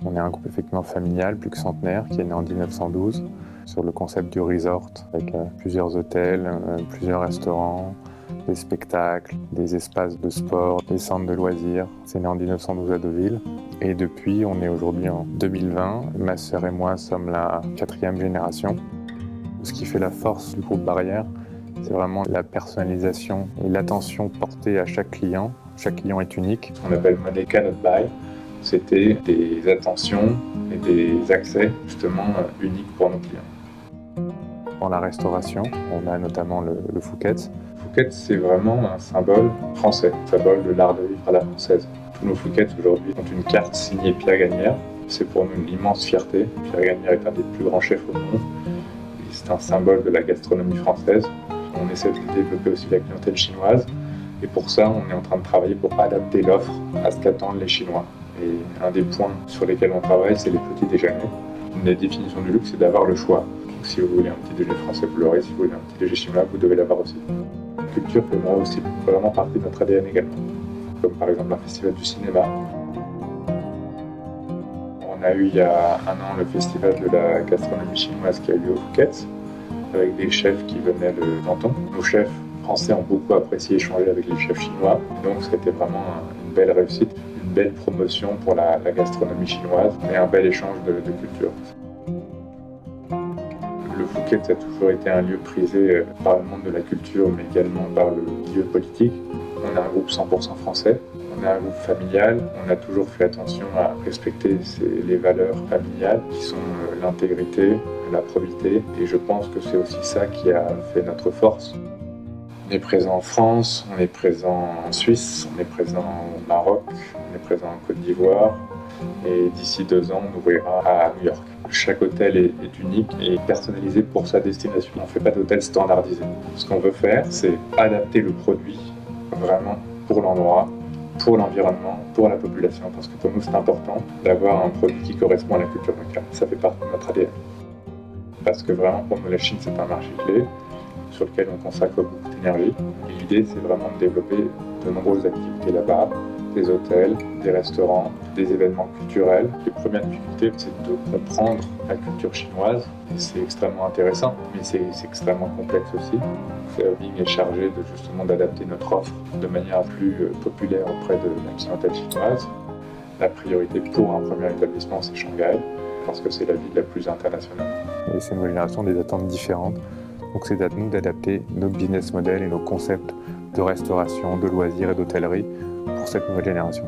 On est un groupe effectivement familial, plus que centenaire, qui est né en 1912, sur le concept du resort, avec plusieurs hôtels, plusieurs restaurants, des spectacles, des espaces de sport, des centres de loisirs. C'est né en 1912 à Deauville. Et depuis, on est aujourd'hui en 2020. Ma sœur et moi sommes la 4e génération. Ce qui fait la force du groupe Barrière, c'est vraiment la personnalisation et l'attention portée à chaque client. Chaque client est unique. On appelle Money Cannot Buy. C'était des attentions et des accès justement uniques pour nos clients. Dans la restauration, on a notamment le Fouquet's. Fouquet's, c'est vraiment un symbole français, un symbole de l'art de vivre à la française. Tous nos Fouquet's aujourd'hui ont une carte signée Pierre Gagnaire. C'est pour nous une immense fierté. Pierre Gagnaire est un des plus grands chefs au monde. C'est un symbole de la gastronomie française. On essaie de développer aussi la clientèle chinoise. Et pour ça, on est en train de travailler pour adapter l'offre à ce qu'attendent les Chinois. Et un des points sur lesquels on travaille, c'est les petits déjeuners. Une des définitions du luxe, c'est d'avoir le choix. Donc, si vous voulez un petit déjeuner français, vous l'aurez. Si vous voulez un petit déjeuner chinois, vous devez l'avoir aussi. La culture fait aussi vraiment partie de notre ADN également. Comme par exemple un festival du cinéma. On a eu il y a un an le festival de la gastronomie chinoise qui a eu lieu au Fouquet's, avec des chefs qui venaient de Canton. Nos chefs français ont beaucoup apprécié échanger avec les chefs chinois. Donc c'était vraiment une belle réussite, une belle promotion pour la gastronomie chinoise et un bel échange de culture. Le Fouquet's a toujours été un lieu prisé par le monde de la culture, mais également par le milieu politique. On est un groupe 100% français, on est un groupe familial, on a toujours fait attention à respecter les valeurs familiales qui sont l'intégrité, la probité, et je pense que c'est aussi ça qui a fait notre force. On est présent en France, on est présent en Suisse, on est présent au Maroc, on est présent en Côte d'Ivoire, et d'ici 2 ans, on ouvrira à New York. Chaque hôtel est unique et personnalisé pour sa destination. On ne fait pas d'hôtel standardisé. Ce qu'on veut faire, c'est adapter le produit vraiment pour l'endroit, pour l'environnement, pour la population, parce que pour nous, c'est important d'avoir un produit qui correspond à la culture locale. Ça fait partie de notre ADN. Parce que vraiment, pour nous, la Chine, c'est un marché clé sur lequel on consacre beaucoup d'énergie. Et l'idée, c'est vraiment de développer de nombreuses activités là-bas, des hôtels, des restaurants, des événements culturels. Les premières difficultés, c'est de comprendre la culture chinoise. Et c'est extrêmement intéressant, mais c'est extrêmement complexe aussi. Serving est chargé justement d'adapter notre offre de manière plus populaire auprès de la clientèle chinoise. La priorité pour un premier établissement, c'est Shanghai, parce que c'est la ville la plus internationale. Et ces nouvelles générations ont des attentes différentes. Donc c'est à nous d'adapter nos business models et nos concepts de restauration, de loisirs et d'hôtellerie pour cette nouvelle génération.